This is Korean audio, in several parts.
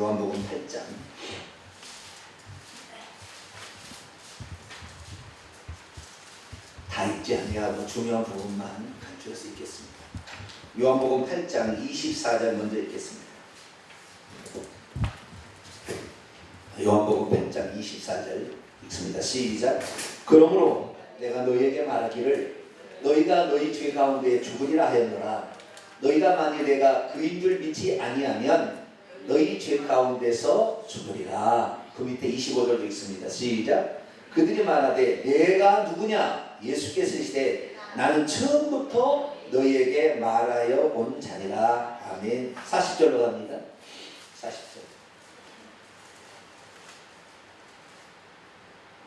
요한복음 8장 다 읽지 아니하고 중요한 부분만 간추려서 읽겠습니다. 요한복음 8장 24절 먼저 읽겠습니다. 요한복음 8장 24절 읽습니다. 시작. 그러므로 내가 너희에게 말하기를 너희가 너희 죄 가운데 죽으리라 하였노라. 너희가 만일 내가 그인 줄 믿지 아니하면 너희 죄 가운데서 죽으리라. 그 밑에 25절도 있습니다. 시작. 그들이 말하되 내가 누구냐? 예수께서 이르시되 나는 처음부터 너희에게 말하여 온 자니라. 아멘. 40절로 갑니다. 40절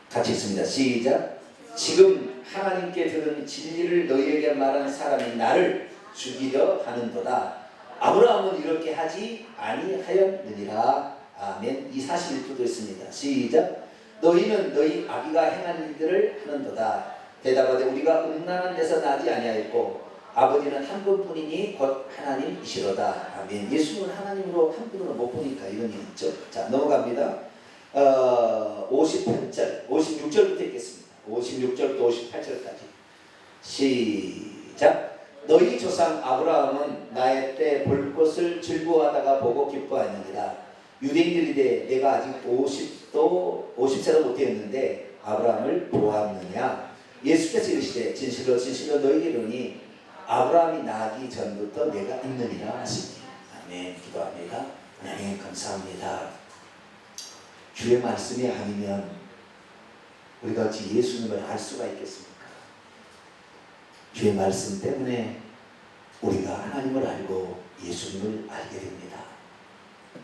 같이 있습니다. 시작. 지금 하나님께 들은 진리를 너희에게 말한 사람이 나를 죽이려 하는도다. 아브라함은 이렇게 하지 아니하였느니라. 아멘. 이 41조도 있습니다. 시작. 너희는 너희 아비가 행한 일들을 하는도다. 대답하되 우리가 음란한 데서 나지 아니하였고 아버지는 한 분뿐이니 곧 하나님이시로다. 아멘. 예수님은 하나님으로 한 분으로 못 보니까 이런 일이 있죠. 자, 넘어갑니다. 58절 56절부터 읽겠습니다. 56절부터 58절까지 시작. 너희 조상 아브라함은 나의 때 볼 것을 즐거워하다가 보고 기뻐하느니라. 유대인들이 이르되 내가 아직 50세도 못되었는데 아브라함을 보았느냐. 예수께서 이르시되 진실로 진실로 너희에게 이르노니 아브라함이 나기 전부터 내가 있느니라 하시니. 아멘. 기도합니다. 하나님 감사합니다. 주의 말씀이 아니면 우리가 어찌 예수님을 알 수가 있겠습니까? 주의 말씀 때문에 우리가 하나님을 알고 예수님을 알게 됩니다.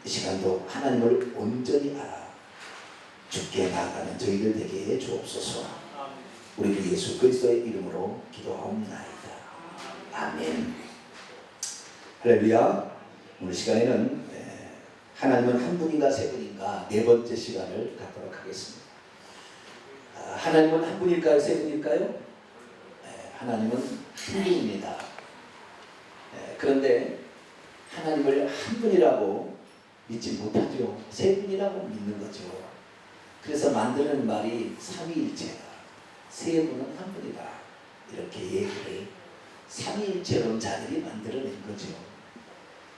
이 시간도 하나님을 온전히 알아 주께 나아가는 저희들 되게 해 주옵소서. 우리 주 예수 그리스도의 이름으로 기도하옵나이다. 아멘. 할렐루야. 오늘 시간에는 하나님은 한 분인가 세 분인가 네 번째 시간을 갖도록 하겠습니다. 하나님은 한 분일까요? 세 분일까요? 하나님은 한 분입니다. 그런데 하나님을 한 분이라고 믿지 못하죠. 세 분이라고 믿는 거죠. 그래서 만드는 말이 삼위일체다. 세 분은 한 분이다. 이렇게 얘기를 삼위일체론 자들이 만들어낸 거죠.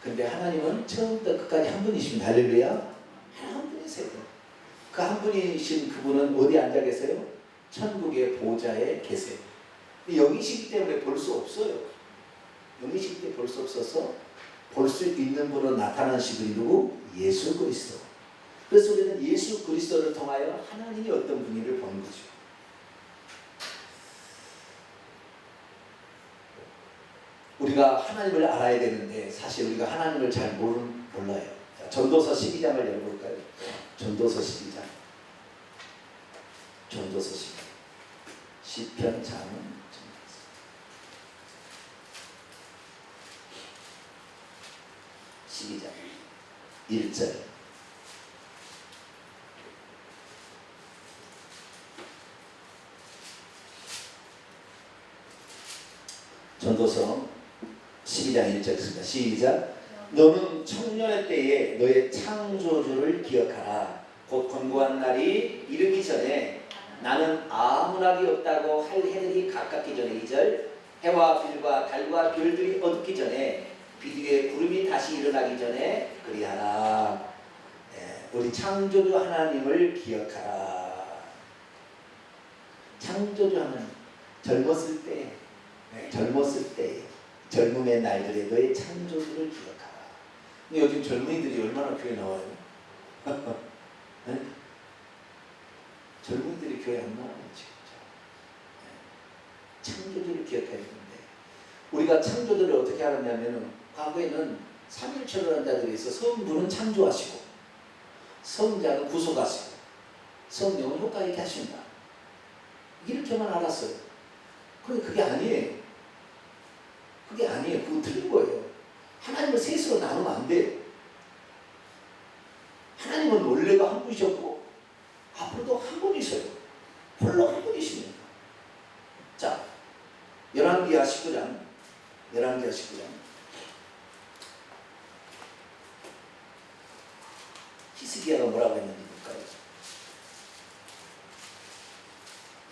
그런데 하나님은 처음부터 끝까지 한 분이십니다. 할렐루야. 한 분이세요. 그 한 분이신 그분은 어디 앉아 계세요? 천국의 보좌에 계세요. 영이시기 때문에 볼 수 없어요. 영이시기 때문에 볼 수 없어서 볼 수 있는 분으로 나타나신 분이 누구? 예수 그리스도. 그래서 우리는 예수 그리스도를 통하여 하나님이 어떤 분인지를 보는 거죠. 우리가 하나님을 알아야 되는데 사실 우리가 하나님을 잘 몰라요. 자, 전도서 12장을 열어볼까요? 전도서 12장. 전도서 12장. 시편 장은 12장 1절. 전도서 12장 1절 있습니다. 시작. 너는 청년의 때에 너의 창조주를 기억하라. 곧 권고한 날이 이르기 전에 나는 아무락이 없다고 할 해들이 가깝기 전에 2절. 해와 별과 달과 별들이 어둡기 전에 빛 위에 구름이 다시 일어나기 전에 그리하라. 우리 창조주 하나님을 기억하라. 창조주 하나님 젊었을 때 젊음의 날들에 너의 창조주를 기억하라. 근데 요즘 젊은이들이 얼마나 교회 나와요? 네? 젊은이들이 교회 안 나와요. 창조주를 기억해야 되는데 우리가 창조주를 어떻게 알았냐면 과거에는 삼일체로 하는 자들이 있어. 성부는 창조하시고 성자는 구속하시고 성령은 효과 있게 하신다. 이렇게만 알았어요. 그런데 그게 아니에요. 그게 아니에요. 그거 틀린 거예요. 하나님을 셋으로 나누면 안 돼요. 하나님은 원래가 한 분이셨고 앞으로도 한 분이셔요. 홀로 한 분이십니다. 자, 열왕기하 19장 히스기야가 뭐라고 했는지 볼까요?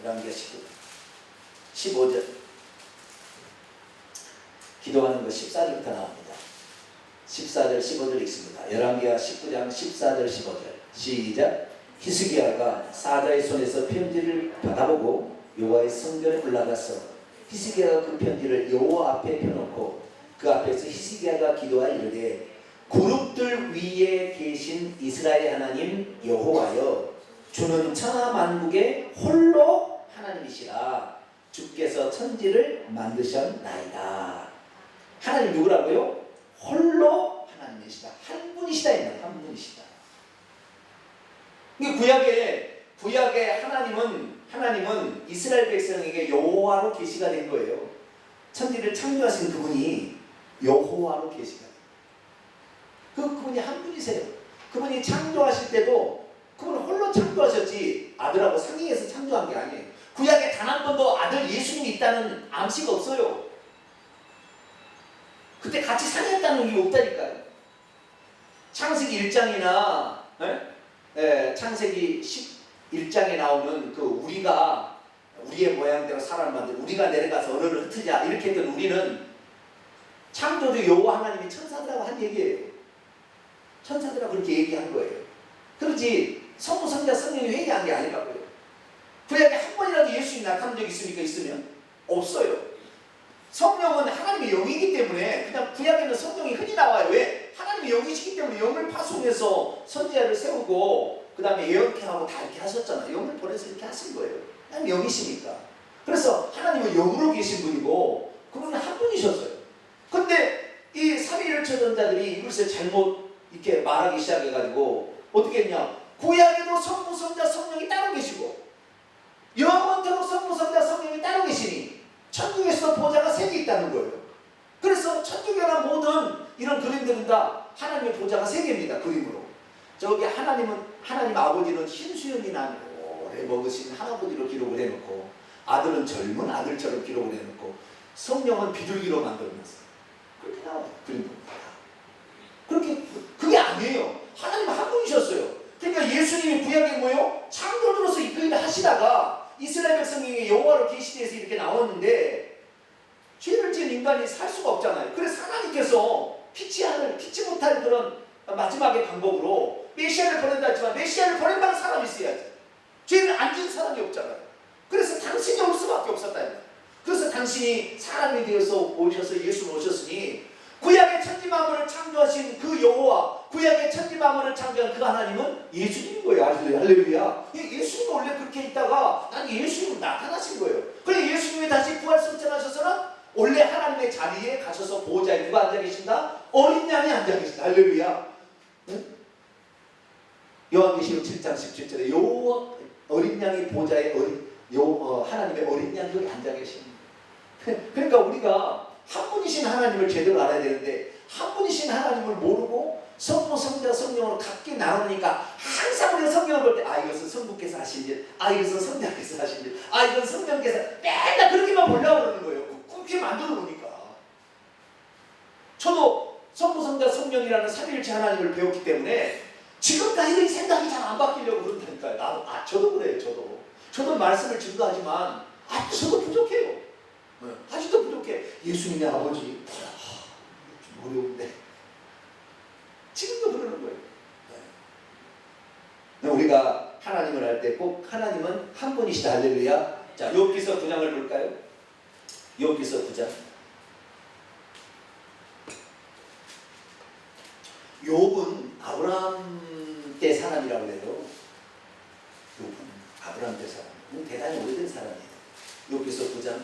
열왕기하 15절 기도하는 거 14절부터 나옵니다. 14절 15절 있습니다. 열왕기하 19장 14절 15절 시작. 히스기야가 사자의 손에서 편지를 받아보고 여호와의 성전에 올라가서 히스기야가 그 편지를 여호와 앞에 펴놓고 그 앞에서 히스기야가 기도하여 이르되 그룹들 위에 계신 이스라엘 하나님 여호와여 주는 천하 만국의 홀로 하나님이시라. 주께서 천지를 만드셨나이다. 하나님 누구라고요? 홀로 하나님이시다. 한 분이시다. 한 분이시다. 구약의 하나님은 이스라엘 백성에게 여호와로 계시가 된 거예요. 천지를 창조하신 그분이 여호와로 계시가 된 거예요. 그분이 한 분이세요. 그분이 창조하실 때도 그분은 홀로 창조하셨지 아들하고 상의해서 창조한 게 아니에요. 구약에 단 한 번도 아들 예수님이 있다는 암시가 없어요. 그때 같이 상의했다는 게 없다니까요. 창세기 1장이나 창세기 11장에 나오는 그 우리의 모양대로 사람을 만들 우리가 내려가서 언어를 흩으자 이렇게 했던 우리는 창조주 여호와 하나님이 천사들하고 한 얘기예요. 천사들하고 그렇게 얘기한 거예요. 그렇지 성부 성자 성령이 회개한 게 아니라고요. 구약에 한 번이라도 예수님이 나타난 적이 있습니까? 있으면 없어요. 성령은 하나님의 영이기 때문에 그냥 구약에는 성령이 흔히 나와요. 왜? 하나님의 영이시기 때문에 영을 파송해서 선지자를 세우고 그 다음에 예언케 하고 다 이렇게 하셨잖아요. 영을 보내서 이렇게 하신 거예요. 하나님 영이시니까. 그래서 하나님은 영으로 계신 분이고 그분은 한 분이셨어요. 근데 이 삼위일체 전자들이 이것을 잘못 이렇게 말하기 시작해가지고 어떻게 했냐? 구약에도 성부 성자 성령이 따로 계시고 영원토록 성부 성자 성령이 따로 계시니 천국에서 보좌가 3개 있다는 거예요. 그래서 천국이나 모든 이런 그림들은 다 하나님의 보좌가 3개입니다. 그림으로. 저기 하나님 아버지는 흰 수염이 난 오래 먹으신 할아버지로 기록을 해놓고 아들은 젊은 아들처럼 기록을 해놓고 성령은 비둘기로 만들어놨어요. 그렇게 나와요. 그림입니다. 그게 아니에요. 하나님 한 분이셨어요. 그러니까 예수님이 구약에 뭐요? 창조주로서 이 일을 하시다가 이스라엘 백성이 여호와로 계시돼서 이렇게 나왔는데 죄를 지은 인간이 살 수가 없잖아요. 그래서 하나님께서 피치 못할 그런 마지막의 방법으로 메시아를 보낸다 했지만 메시아를 보낸다는 사람이 있어야지. 죄를 안 지은 사람이 없잖아요. 그래서 당신이 올 수밖에 없었다. 그래서 당신이 사람이 되어서 오셔서 예수를 오셨으니 구약의 천지 만물을 창조하신 그 여호와, 구약의 천지 만물을 창조한 그 하나님은 예수님인 거예요. 할렐루야. 예수님이 원래 그렇게 있다가 나중에 예수님은 나타나신 거예요. 그래 예수님이 다시 부활승천하셔서는 원래 하나님의 자리에 가셔서 보호자에 누가 앉아 계신다? 어린 양이 앉아 계신다. 할렐루야. 요한계시록 7장 17절에 여호와 어린 양이 보호자에 하나님의 어린 양이 여기 앉아 계십니다. 그러니까 우리가 한 분이신 하나님을 제대로 알아야 되는데 한 분이신 하나님을 모르고 성부, 성자, 성령으로 각기 나누니까 항상 우리가 성경을 볼 때 이것은 성부께서 하신 일, 이것은 성자께서 하신 일, 이건 성령께서 맨날 그렇게만 보려고 그러는 거예요. 그렇게 만들어 놓으니까. 저도 성부, 성자, 성령이라는 삼위일체 하나님을 배웠기 때문에 지금까지 생각이 잘 안 바뀌려고 그런다니까요. 저도 그래요. 저도 말씀을 증거하지만 저도 부족해요. 아직도 부족해. 예수님의 아버지 좀 어려운데 지금도 그러는 거예요. 우리가 하나님을 할 때 꼭 하나님은 한 분이시다. 할렐루야. 자, 욥기서 9장을 볼까요? 욥기서 9장. 욥은 아브라함 때 사람이라고 해요. 욥은 아브라함 때 사람. 대단히 오래된 사람이에요. 욥기서 9장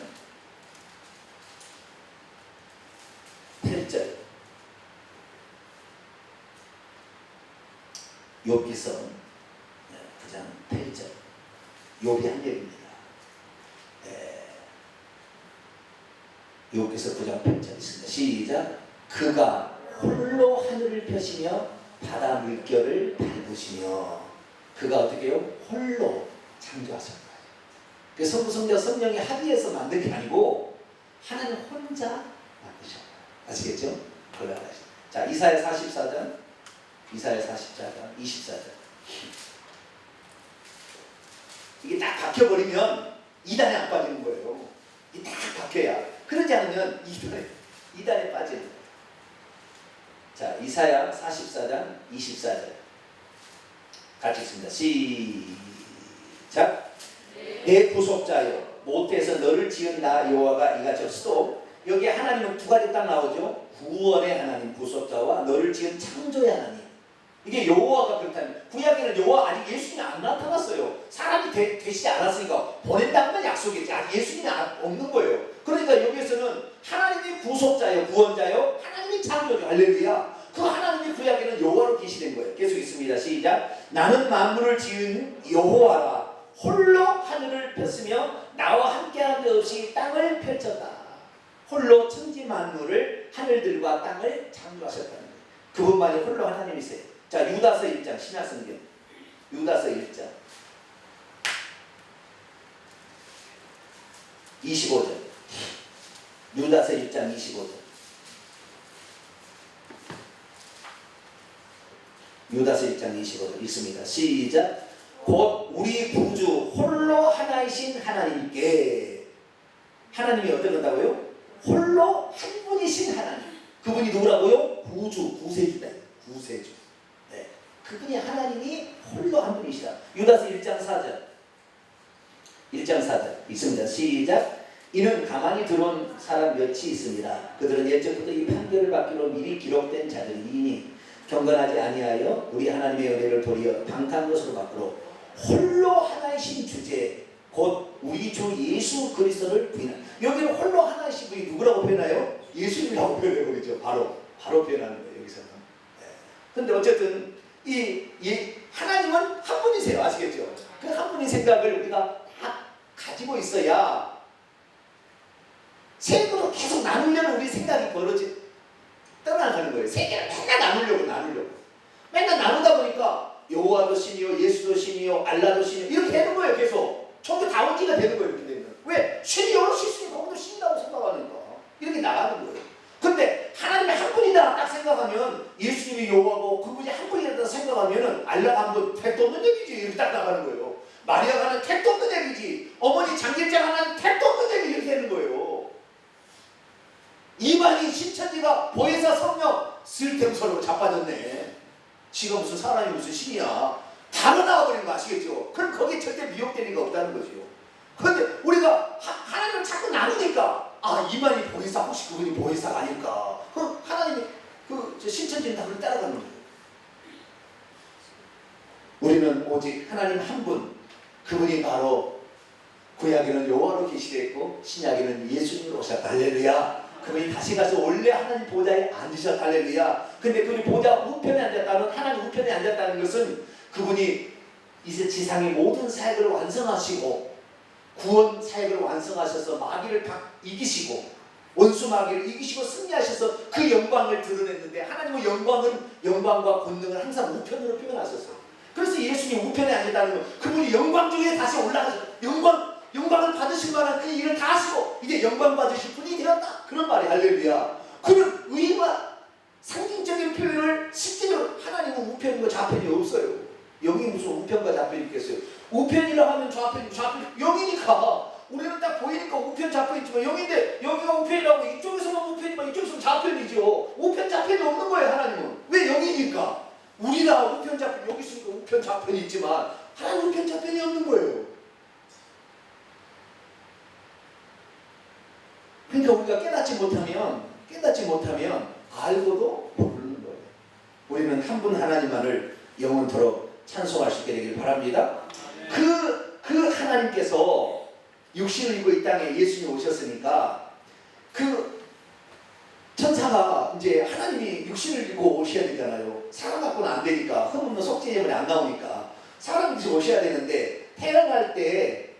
8절. 욥기서 9장 8절. 욥이 한 얘기입니다. 욥기서 9장 8절 있습니다. 시작. 그가 홀로 하늘을 펴시며 바다 물결을 밟으시며. 그가 어떻게 해요? 홀로 창조하셨다. 그 성부, 성자, 성령이 합의해서 만든 게 아니고 하나님 혼자 만드셨다. 아시겠죠? 그걸 알아야죠. 자, 이사야 44장 24장 24절 박혀버리면 이단에 안 빠지는 거예요. 이 딱 박혀야. 그러지 않으면 이단에 빠지는 거예요. 자, 이사야 44장 24절 같이 읽습니다. 시작. 내 구속자여, 모태에서 너를 지은 나 여호와가 이같이 하시도. 여기에 하나님은 두 가지 딱 나오죠. 구원의 하나님 구속자와 너를 지은 창조의 하나님. 이게 여호와가 그렇다면, 구약에는 여호와 아직 예수님이 안 나타났어요. 사람이 되시지 않았으니까 보낸다는 약속이지. 아직 예수님이 없는 거예요. 그러니까 여기에서는 하나님이 구속자요, 구원자요, 하나님이 창조죠. 할렐루야. 그 하나님이 구약에는 여호와로 계시된 거예요. 계속 있습니다. 시작. 나는 만물을 지은 여호와라. 홀로 하늘을 폈으며 나와 함께한 데 없이 땅을 펼쳤다. 홀로 천지 만물을, 하늘들과 땅을 창조하셨다는 거예요. 그분만이 홀로 하나님이세요. 자, 유다서 1장 신약성경 유다서 1장 25절 유다서 1장 25절 유다서 1장 25절 있습니다. 시작. 곧 우리 구주 홀로 하나이신 하나님께. 하나님이 어떤 건다고요? 홀로 한 분이신 하나님. 그분이 누구라고요? 구주, 구세주다. 구세주. 네. 그분이 하나님이 홀로 한 분이시다. 유다서 1장 4절 1장 4절 있습니다. 시작. 이는 가만히 들어온 사람 몇이 있습니다. 그들은 옛적부터 이 판결을 받기로 미리 기록된 자들이니 경건하지 아니하여 우리 하나님의 은혜를 도리어 방탕한 것으로 바꾸어 홀로 하나이신 주제 곧 우리 주 예수 그리스도를 부인하는. 여기는 홀로 하나이신 분이 누구라고 표현해요? 예수님이라고 표현해버리죠. 바로 표현하는 거예요. 여기서는. 그런데 어쨌든 하나님은 한 분이세요. 아시겠죠? 그 한 분의 생각을 우리가 다 가지고 있어야 세계로 계속 나누려는 우리 생각이 떠나가는 거예요. 세계를 맨날 나누려고. 맨날 나누다 보니까 여호와도 신이요, 예수도 신이요, 알라도 신이요 이렇게 되는 거예요. 계속 전부 다원지가 되는 거예요. 이렇게 되면. 왜? 신이 여러 있으니 거기도 신이라고 생각하니까 이렇게 나가는 거예요. 근데 하나님이 한 분이다 딱 생각하면, 예수님이 여호와고 그분이 한 분이다 생각하면 알라가 한 분 택도 없는 얘기지. 이렇게 딱 나가는 거예요. 마리아가 하는 택도 없는 얘기지. 어머니 장길자가 하는 택도 없는 얘기 이렇게 되는 거예요. 이만희 신천지가 보혜사 성령 쓸데없어로 자빠졌네. 지가 무슨 사람이 무슨 신이야. 바로 나와버리는 거 아시겠죠? 그럼 거기에 절대 미혹되는 게 없다는 거죠. 그런데 우리가 하나님을 자꾸 나누니까 이만희 보혜사 혹시 그분이 보혜사가 아닐까? 하나님이 신천지는 다 그걸 따라가는 거예요. 우리는 오직 하나님 한 분, 그분이 바로 구약에는 여호와로 계시되었고 신약에는 예수님으로 오셨다. 할렐루야. 그분이 다시 가서 원래 하나님 보좌에 앉으셨다. 할렐루야. 근데 그분이 보좌 우편에 앉았다는, 하나님 우편에 앉았다는 것은 그분이 이제 지상의 모든 사역을 완성하시고 구원 사역을 완성하셔서 마귀를 이기시고 원수 마귀를 이기시고 승리하셔서 그 영광을 드러냈는데, 하나님의 영광과 권능을 항상 우편으로 표현하셨어요. 그래서 예수님 우편에 앉았다는 건 그분이 영광 중에 다시 올라가서 영광을 받으실 만한 그 일을 다 하시고 이제 영광 받으실 분이 되었다. 그런 말이 할렐루야. 그런 의와 상징적인 표현을 실제로 하나님은 우편과 좌편이 없어요. 여기 무슨 우편과 좌편이 있겠어요? 우편이라고 하면 좌편이 영이니까 우리는 딱 보이니까 우편 좌편 있지만 영인데 여기가 우편이라고 이쪽에서만 우편이면 이쪽에서는 좌편이죠. 우편 좌편이 없는 거예요. 하나님은. 왜 영이니까? 우리가 우편 좌편 여기 있으니까 우편 좌편이 있지만 하나님 우편 좌편이 없는 거예요. 그러니까 우리가 깨닫지 못하면 알고도 모르는 거예요. 우리는 한 분 하나님만을 영원토록 찬송할 수 있게 되길 바랍니다. 그 하나님께서 육신을 입고 이 땅에 예수님이 오셨으니까 그 천사가 이제 하나님이 육신을 입고 오셔야 되잖아요. 사람 갖고는 안 되니까, 흠없는 속죄 예물이 안 나오니까 사람이 오셔야 되는데, 태어날 때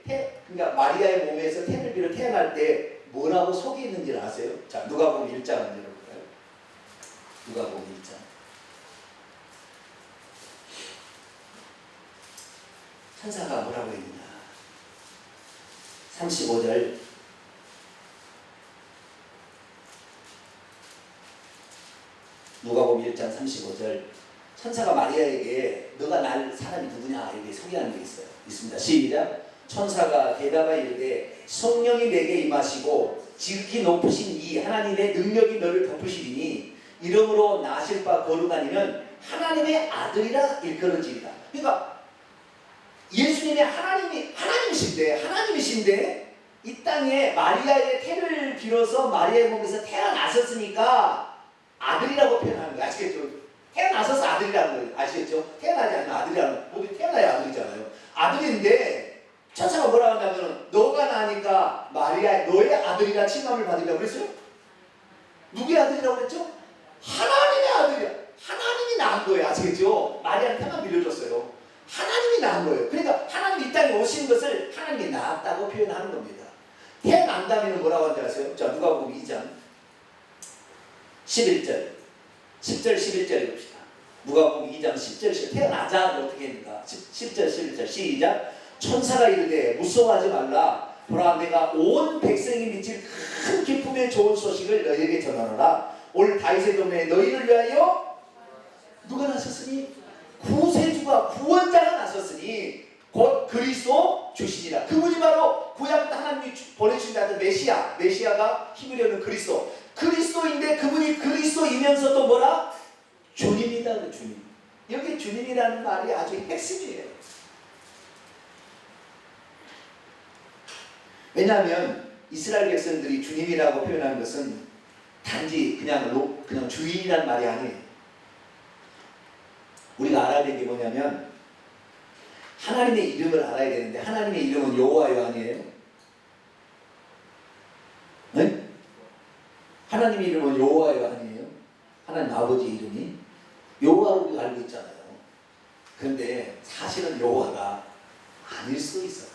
그러니까 마리아의 몸에서 태를 빌어 태어날 때 뭐라고 속에 있는지를 아세요? 자, 누가복음 1장 열어볼까요? 누가복음 1장. 천사가 뭐라고 했느냐? 35절. 누가복음 1장 35절. 천사가 마리아에게 너가 날 사람이 누구냐 이렇게 소개하는 게 있습니다. 시작. 천사가 대답하여 이르되 성령이 내게 임하시고 지극히 높으신 이 하나님의 능력이 너를 덮으시리니 이름으로 나실 바 거룩하니는 하나님의 아들이라 일컬어지리라. 그러니까 예수님의 하나님이신데 이 땅에 마리아의 태를 빌어서 마리아의 몸에서 태어나셨으니까 아들이라고 표현하는 거예요. 아시겠죠? 태어나셔서 아들이라는 거예요. 아시겠죠? 태어나지 않으면 아들이라는 거예요. 모두 태어나야 아들이잖아요. 아들인데 천사가 뭐라고 하냐면 너가 나니까 마리아 너의 아들이라 칭함을 받으려고 그랬어요? 누구의 아들이라고 그랬죠? 하나님의 아들이야. 하나님이 낳은 거예요. 아시겠죠? 마리아는 태만 빌려줬어요. 하나님이 낳은 거예요. 그러니까 하나님이 이 땅에 오신 것을 하나님이 낳았다고 표현하는 겁니다. 태어난다면 뭐라고 하는지 아세요? 자, 누가복음 2장 11절 10절 11절 봅시다. 누가복음 2장 10절 11절 태어나자 어떻게 합니까? 10절 11절 시작. 천사가 이르되 무서워하지 말라. 보라 내가 온 백성이 미칠 큰 기쁨의 좋은 소식을 너희에게 전하노라. 올 다윗의 도면에 너희를 위하여 누가 나셨으니? 구세주가 구원자가 나셨으니 곧 그리스도 주시니라. 그분이 바로 구약부터 하나님이 보내주신다는 메시아가 히브리어는 그리스도인데 그분이 그리스도이면서도 뭐라? 주님이다. 주님. 여기 주님이라는 말이 아주 핵심이에요. 왜냐하면 이스라엘 백성들이 주님이라고 표현하는 것은 단지 그냥 주인이라는 말이 아니에요. 우리가 알아야 되는 게 뭐냐면 하나님의 이름을 알아야 되는데 하나님의 이름은 여호와여 아니에요? 네? 하나님의 이름은 여호와여 아니에요? 하나님 아버지 이름이 여호와로 우리가 알고 있잖아요. 그런데 사실은 여호와가 아닐 수도 있어요.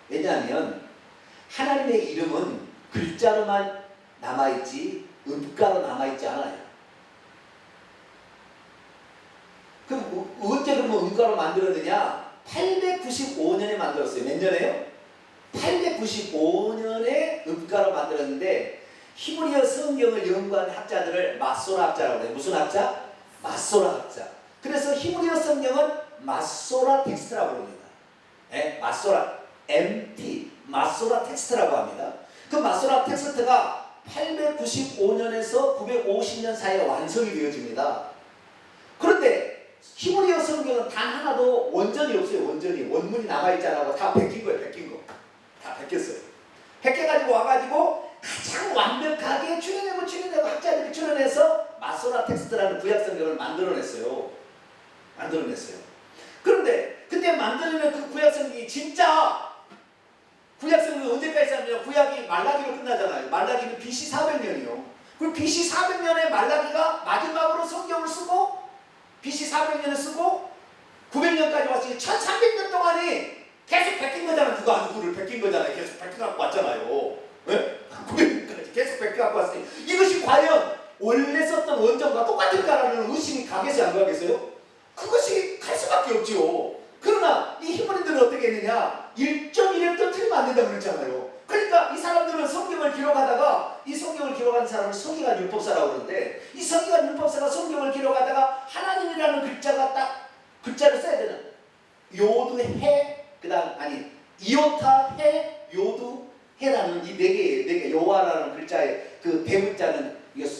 왜냐하면 하나님의 이름은 글자로만 남아있지 음가로 남아있지 않아요. 그럼 언제 그러면 음가로 만들었느냐? 895년에 만들었어요. 몇 년에요? 895년에 음가로 만들었는데 히브리어 성경을 연구한 학자들을 마소라 학자라고 해요. 무슨 학자? 마소라 학자. 그래서 히브리어 성경은 마소라 텍스트라고 합니다. 마소라 MT 마소라 텍스트라고 합니다. 그 마소라 텍스트가 895년에서 950년 사이에 완성이 되어집니다. 그런데 히브리어 성경은 단 하나도 원전이 없어요. 원문이 남아있잖아요. 다 베낀 거예요. 다 베꼈어요. 베껴가지고 와가지고 가장 완벽하게 추려내고 학자들이 추려내서 마소라 텍스트라는 구약 성경을 만들어냈어요. 그런데 그때 만들어낸 그 구약 성경이 진짜 구약 성경이 언제까지 쌓냐면 구약이 말라기로 끝나잖아요. 말라기는 BC 400년이요. 그럼 BC 400년에 말라기가 마지막으로 성경을 쓰고 BC 400년을 쓰고 900년까지 왔으니 1300년 동안이 계속 베낀 거잖아요. 누구를 베낀 거잖아요. 계속 베껴갖고 왔잖아요. 네? 900년까지 계속 베껴갖고 왔으니 이것이 과연 원래 썼던 원전과 똑같을까라는 의심이 가겠어요? 안 가겠어요? 그것이 갈 수밖에 없지요. 그러나 이 히브리들은 어떻게 했느냐? 1.1획도 틀리면 안 된다고 그랬잖아요. 그러니까 이 사람들은 성경을 기록하다가 이 성경을 기록한 사람을 서기관 율법사라고 그러는데 이 서기관 율법사가 성경을 기록하다가 하나님이라는 글자가 딱 글자를 써야 되는 요드해 이오타 해 요드 해라는 이 네 개 여호와라는 글자의 그 대문자는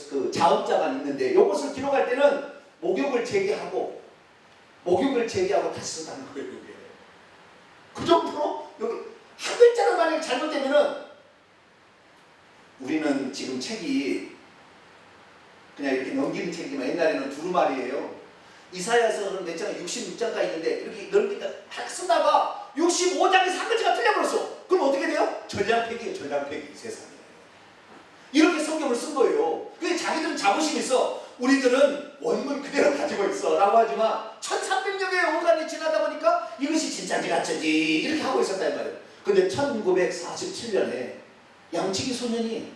그 자음자만 있는데 이것을 기록할 때는 목욕을 제기하고 다시 썼다는 거예요. 이게. 그 정도로 여기 한 글자로 만약에 잘못되면은 우리는 지금 책이 그냥 이렇게 넘기는 책이지만 옛날에는 두루마리예요. 이사야서는 몇 장, 66장까지 있는데 이렇게 넓게 쓰다가 65장에서 한 글자가 틀려버렸어. 그럼 어떻게 돼요? 전량폐기예요. 세상에. 이렇게 성경을 쓴 거예요. 그게 자기들은 자부심이 있어. 우리들은 원문 그대로 가지고 있어 라고 하지만 1300년의 오간이 지나다 보니까 이것이 진짜인지 가짜인지 이렇게 하고 있었단 말이에요. 근데 1947년에 양치기 소년이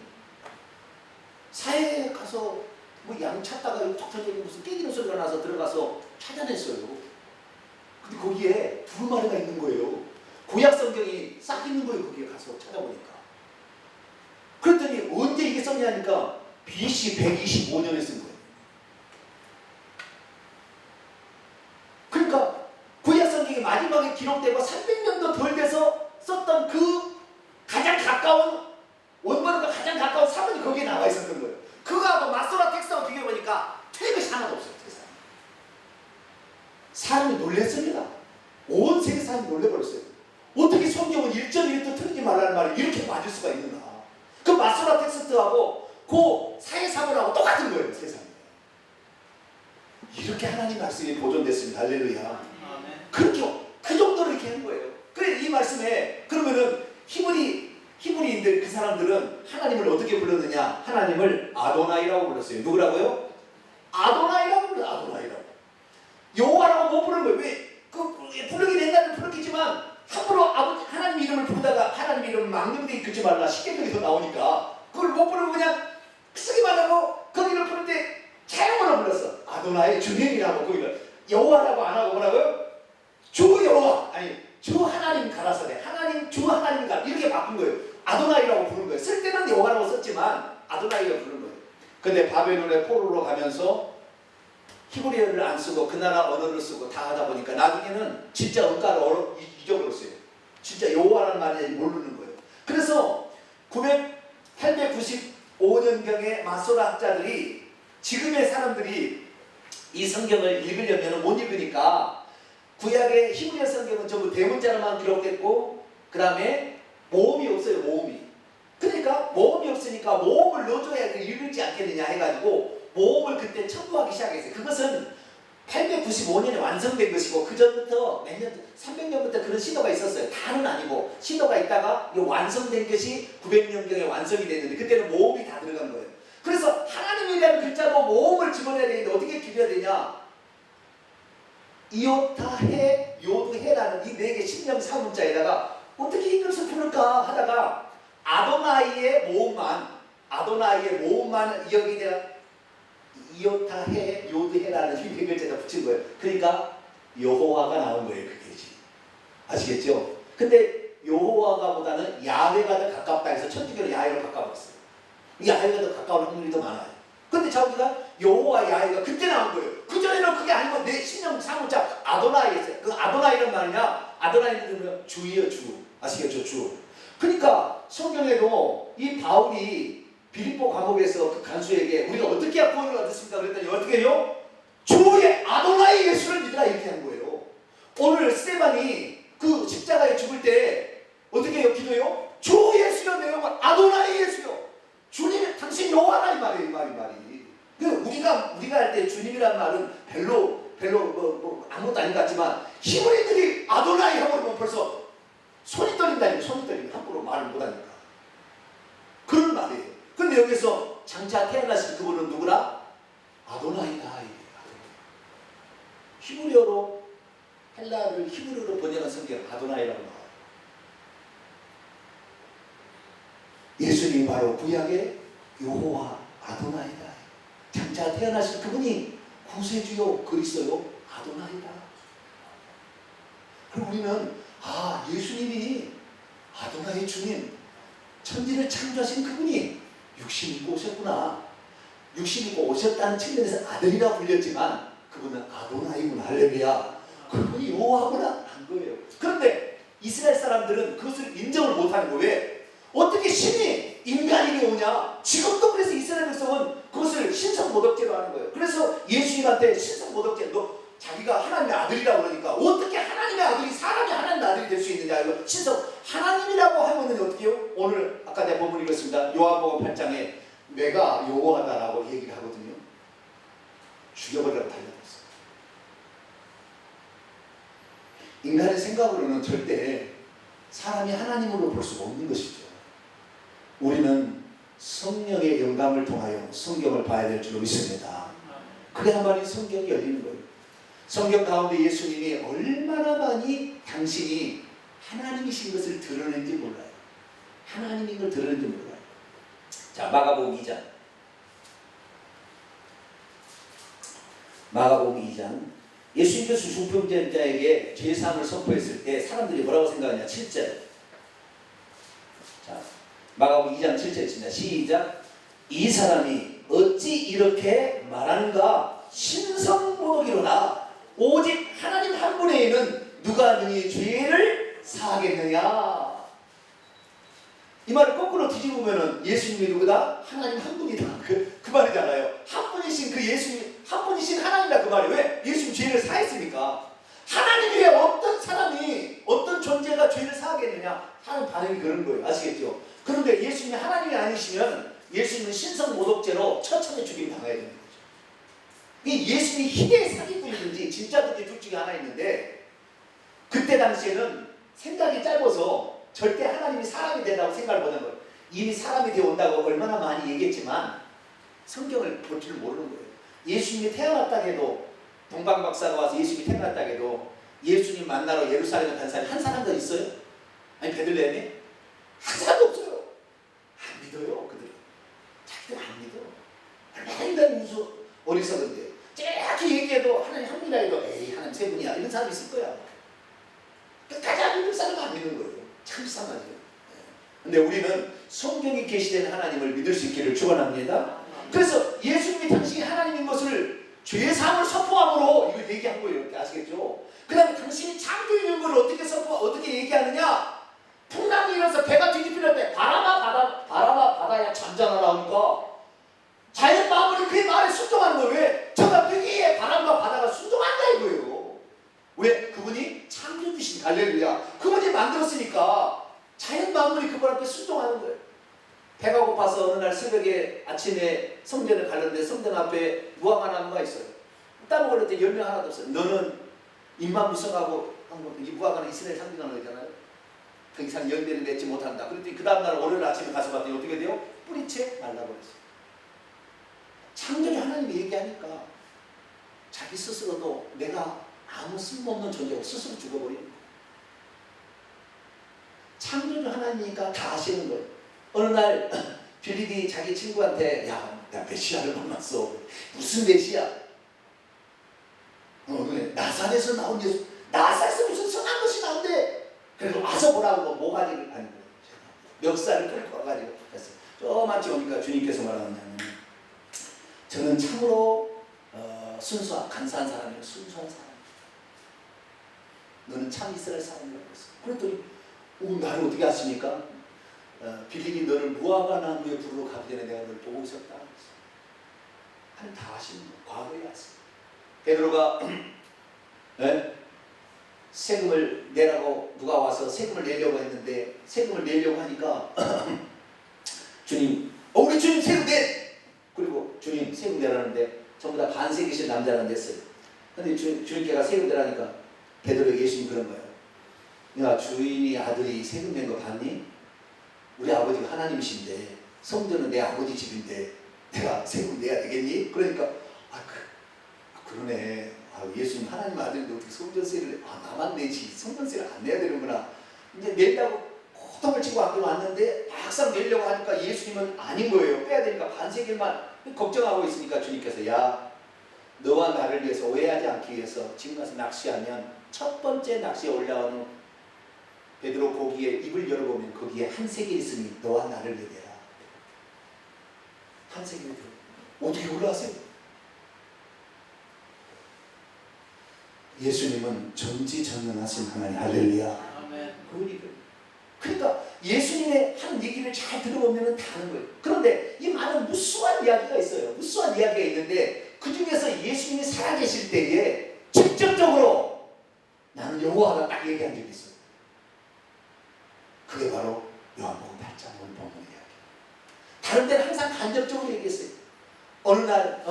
사회에 가서 뭐 양 찾다가 턱 터지고 무슨 깨지는 소리가 나서 들어가서 찾아냈어요. 근데 거기에 두루마리가 있는 거예요. 구약 성경이 싹 있는 거예요. 거기에 가서 찾아보니까. 그랬더니 언제 이게 썼냐니까 BC 125년에 쓴 거예요. 그러니까 구약 성경이 마지막에 기록되고 300년도 덜 돼서 썼던 그 가장 가까운 원본과 가장 가까운 사본이 거기에 나와 있었던 거예요. 그거하고 마소라 텍스트하고 비교해보니까 틀린 것이 하나도 없어요. 사람이 놀랬습니다. 온 세계 사람이 놀래버렸어요. 어떻게 성경은 1.1도 틀리지 말라는 말이 이렇게 맞을 수가 있는가. 그 마소라 텍스트하고 그 사회사본하고 똑같은 거예요. 세상에. 이렇게 하나님 말씀이 보존됐습니다. 할렐루야. 그렇게 그 정도로 이렇게 한 거예요. 그래 이 말씀에 그러면은 히브리인들 그 사람들은 하나님을 어떻게 불렀느냐? 하나님을 아도나이라고 불렀어요. 누구라고요? 아도나이라고 불렀어요. 아도나이라고. 여호와라고 못 부르는 거예요. 왜? 부르긴 옛날에 부르겠지만 함부로 아버지 하나님 이름을 부르다가 하나님 이름을 망령되게 읽지 말라 십계명에서 나오니까 그걸 못 부르고 그냥 쓰기만 하고 거기를 부를 때 차용으로 불렀어. 아도나의 주님이라고 거기를 여호와라고 안 하고 뭐라고요? 주 여호와 아니 주 하나님 가라사대 하나님 주 하나님 가라 이렇게 바꾼 거예요. 아도나이라고 부른 거예요. 쓸 때는 여호와라고 썼지만 아도나이라고 부른 거예요. 근데 바벨론의 포로로 가면서 히브리어를 안 쓰고 그 나라 언어를 쓰고 다 하다 보니까 나중에는 진짜 언가를 잊어버렸어요. 진짜 여호와라는 말이 모르는 거예요. 그래서 895년경에 마소라 학자들이 지금의 사람들이 이 성경을 읽으려면 못 읽으니까 구약의 히브리어 성경은 전부 대문자로만 기록됐고 그 다음에 모음이 없어요. 모음이. 그러니까 모음이 없으니까 모음을 넣어줘야 읽을지 않겠느냐 해가지고 모음을 그때 첨부하기 시작했어요. 그것은 895년에 완성된 것이고 그 전부터 몇 년, 300년부터 그런 시도가 있었어요. 다는 아니고 시도가 있다가 완성된 것이 900년경에 완성이 됐는데 그때는 모음이 다 들어간 거예요. 그래서 하나님이라는 글자도 모음을 집어내야 되는데 어떻게 기려야 되냐? 이오타 해 요드 해라는 이 네 개 신령 사문자에다가 어떻게 이것을 부를까 하다가 아도나이의 모음만 여기다 이오타 해 요드 해라는 이 네 글자에다 붙인 거예요. 그러니까 여호와가 나온 거예요. 그게 아시겠죠? 근데 여호와가보다는 야훼가 더 가깝다 해서 천주교는 야훼로 바꿔봤어요. 야훼가 더 가까운 확률이 더 많아요. 근데 자기가 여호와 야훼가 그때 나온 거예요. 그전에는 그게 아니고 내 신령 사문자 아도나이였어요. 그 아도나이란 말이냐? 아도나이는 주예요. 주. 아시겠죠? 주. 그러니까 성경에도 이 바울이 빌립보 감옥에서 그 간수에게 우리가 어떻게 구원을 얻었습니까? 그랬더니 어떻게 해요? 주의 아도나이 예수를 믿으라 이렇게 한 거예요. 오늘 스테반이 그 십자가에 죽을 때 어떻게 해요? 기도해요? 주 예수여 내 영혼 아도나이 예수여 주님 당신 여호와라 이 말이에요. 이 말이. 우리가 할 때 주님이란 말은 별로 아무것도 아닌 것 같지만 히브리들이 아도나이 하면 벌써 손이 떨린다니까. 손이 떨리면 함부로 말을 못하니까 그런 말이에요. 근데 여기서 장차 태어나신 그분은 누구라? 아도나이다. 히브리어로 헬라를 히브리어로 번역한 성경 아도나이라고 나와요. 예수님이 바로 구약의 여호와 아도나이다. 장차 태어나신 그분이 구세주요 그리스도요 아도나이다. 그럼 우리는 예수님이 아도나이 주님 천지를 창조하신 그분이 육신 입고 오셨구나. 육신 입고 오셨다는 측면에서 아들이라 불렸지만 그분은 아도나이구나. 할렐루야. 그분이 여호와구나 한 거예요. 그런데 이스라엘 사람들은 그것을 인정을 못하는 거예요. 왜? 어떻게 신이 인간에게 오냐? 지금도 그래서 이스라엘 백성은 그것을 신성모독죄로 하는 거예요. 그래서 예수님한테 신성모독죄, 너 자기가 하나님의 아들이라고 그러니까 어떻게 하나님의 아들이 사람이 하나님의 아들이 될 수 있느냐? 이거 신성 하나님이라고 하면은 어떻게 해요? 오늘 아까 내가 본문 읽었습니다. 요한복음 8장에 내가 여호와다라고 얘기를 하거든요. 죽여버리라고 달려들었어요. 인간의 생각으로는 절대 사람이 하나님으로 볼 수가 없는 것이죠. 우리는 성령의 영감을 통하여 성경을 봐야 될 줄 믿습니다. 그래야만이 성경이 열리는 거예요. 성경 가운데 예수님이 얼마나 많이 당신이 하나님이신 것을 드러낸지 몰라요. 하나님인 걸 드러낸지 몰라요. 자, 마가복음 2장. 마가복음 2장. 예수님께서 중풍자에게 죄사함을 선포했을 때 사람들이 뭐라고 생각하냐? 7절. 자, 마가복음 2장 7절 있습니다. 시작. 이 사람이 어찌 이렇게 말하는가? 신성모독이로다. 오직 하나님 한 분에게는 누가 능히 죄를 사하겠느냐? 뒤집으면은 예수님이 누구다? 하나님 한 분이다. 그 말이잖아요. 한 분이신 그 예수님, 한 분이신 하나님이다 그 말이에요. 왜? 예수님 죄를 사했으니까. 하나님 위에 어떤 사람이, 어떤 존재가 죄를 사하겠느냐? 하는 반응이 그런 거예요. 아시겠죠? 그런데 예수님이 하나님이 아니시면 예수님은 신성모독죄로 처참히 죽임 당해야 되는 거죠. 이 예수님이 희대의 사기꾼이든지 진짜든지 둘 중에 하나 있는데, 그때 당시에는 생각이 짧아서 절대 하나님이 사람이 된다고 생각을 못한 거예요. 이미 사람이 되어 온다고 얼마나 많이 얘기했지만 성경을 볼 줄 모르는 거예요. 예수님이 태어났다 해도, 동방박사가 와서 예수님이 태어났다 해도 예수님 만나러 예루살렘에 간 사람이 한 사람도 있어요? 아니 베들레헴에? 한 사람도 없어요. 안 믿어요. 그들은. 자기들 안 믿어. 얼마나 인간이 어리석은데 이렇게 얘기해도 하나님 한 분이라 해도 에이 하나님 세 분이야 이런 사람이 있을 거야. 끝까지 안 믿을 사람은 안 믿는 거예요. 참 이상하죠. 근데 우리는 성경이 계시된 하나님을 믿을 수 있기를 축원합니다. 그래서 예수님이 당신이 하나님인 것을 죄사함을 선포함으로 이걸 얘기한 거예요. 아시겠죠? 그 다음에 당신이 창조인 걸 어떻게 얘기하느냐? 풍랑이 일어나서 배가 뒤집힐 때 바람아 바다야 잠잠하라 하니까 자연 마음으로 그의 말에 순종하는 거예요. 왜? 저가 되기에 바람과 바다가 순종한다 이거예요. 왜? 그분이 창조주신 할렐루야. 그분이 만들었으니까 자연 만물이 그분 앞에 순종하는 거예요. 배가 고파서 어느 날 새벽에 아침에 성전을 갔는데 성전 앞에 무화과 나무가 있어요. 따로 걸릴 때 열매 하나도 없어요. 너는 입만 무성하고 한 거, 이 무화과는 이스라엘 상징하는 거잖아요. 그 이상 열매를 맺지 못한다. 그랬더니 그 다음날 월요일 아침에 가서 봤더니 어떻게 돼요? 뿌리채 말라버렸어요. 창조주 하나님이 얘기하니까 자기 스스로도 내가 아무 쓸모없는 존재고 스스로 죽어버리는 거예요. 창조주 하나님이니까 다 아시는 거예요. 어느 날 빌립이 자기 친구한테 야 메시아를 만났어. 무슨 메시아? 나사렛에서 나온 예수. 나사렛에서 무슨 선한 것이 나온대. 그래서 와서 보라고 모가지를 아니 멱살을 끌고 와가지고 했어요. 조금만 오니까 주님께서 말하느냐면 저는 참으로 순수한 간사한 사람이에요. 순수한 사람. 너는 참 이스라엘 사람이라고 했어요. 그랬더니 나를 어떻게 아십니까? 빌립이 너를 무화과 나무에 부르러 가기 전에 내가 너를 보고 있었다. 하나님 다 아시는 거예요. 과거에 아십니다. 베드로가 세금을 내라고 누가 와서 세금을 내려고 했는데 세금을 내려고 하니까 주님 우리 주님 세금 내! 그리고 주님 세금 내라는데 전부 다 반세기신 남자는 냈어요. 근데 주님께가 세금 내라니까 베드로에게 예수님 그런 거예요. 야 주인이 아들이 세금 낸 거 봤니? 우리 아버지가 하나님이신데 성전은 내 아버지 집인데 내가 세금 내야 되겠니? 그러니까 그러네. 예수님 하나님 아들인데 어떻게 성전세를 나만 내지 성전세를 안 내야 되는구나. 이제 낸다고 호통을 치고 학교 왔는데 막상 내려고 하니까 예수님은 아닌 거예요. 빼야 되니까 반세기만 걱정하고 있으니까 주님께서 야 너와 나를 위해서 오해하지 않기 위해서 지금 가서 낚시하면 첫 번째 낚시에 올라오는 베드로 고기에 입을 열어보면 거기에 한 세겔 있으니 너와 나를 위해 내라. 한 세겔이 들어. 어떻게 올라왔어요? 예수님은 전지전능하신 하나님. 할렐루야. 그러니까 예수님의 한 얘기를 잘 들어보면 다 아는 거예요. 그런데 이 많은 무수한 이야기가 있어요. 무수한 이야기가 있는데 그 중에서 예수님이 살아계실 때에 직접적으로 나는 여호와가 딱 얘기한 적이 있어요. 그게 바로 요한복음 8장 오늘 본문 이야기. 다른 때는 항상 간접적으로 얘기했어요. 어느 날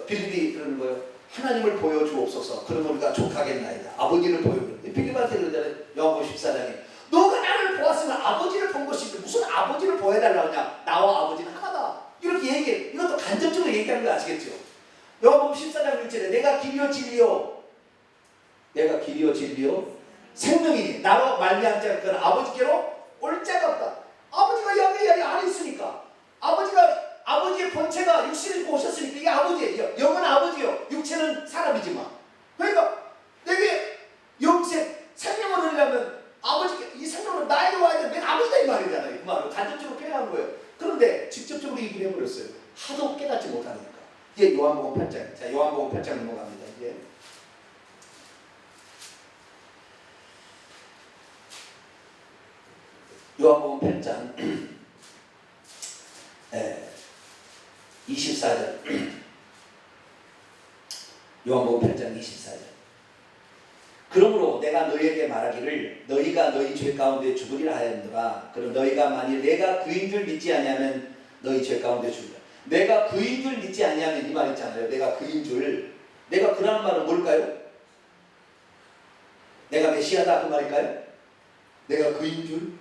빌립이 그러는 거예요. 하나님을 보여주옵소서. 그러면 우리가 족하겠나이다. 아버지를 보여주는. 빌립한테 그러잖아요. 요한복음 14장에 너가 나를 보았으면 아버지를 본 것인데 무슨 아버지를 보여달라고 하냐. 나와 아버지는 하나다. 이렇게 얘기해. 이것도 간접적으로 얘기하는 거 아시겠죠? 요한복음 14장 1절에 내가 길이요 진리요 생명이니 나로 말미암지 않을 거는 아버지께로 올 자가 없다. 아버지가 여기 안에 있으니까 아버지의 본체가 육신을 입고 오셨으니까 이게 아버지예요. 영은 아버지요. 육체는 사람이지만. 그러니까 내게 생명을 얻으려면 아버지께 이 생명을 나에게 와야 돼. 내가 아버지다 이 말이잖아요. 그 말을 간접적으로 표현한 거예요. 그런데 직접적으로 얘기를 해버렸어요. 하도 깨닫지 못하니까. 이제 요한복음 8장. 자, 요한복음 8장 넘어갑니다. 이제. 요한복음 8장 24절. 요한복음 8장 24절. 그러므로 내가 너희에게 말하기를 너희가 너희 죄 가운데 죽으리라 하였노라. 그럼 너희가 만일 내가 그인 줄 믿지 아니하면 너희 죄 가운데 죽으리라. 내가 그인 줄 믿지 아니하면 이 말 있잖아요. 내가 그인 줄. 내가 그라는 말은 뭘까요? 내가 메시아다 그 말일까요? 내가 그인 줄.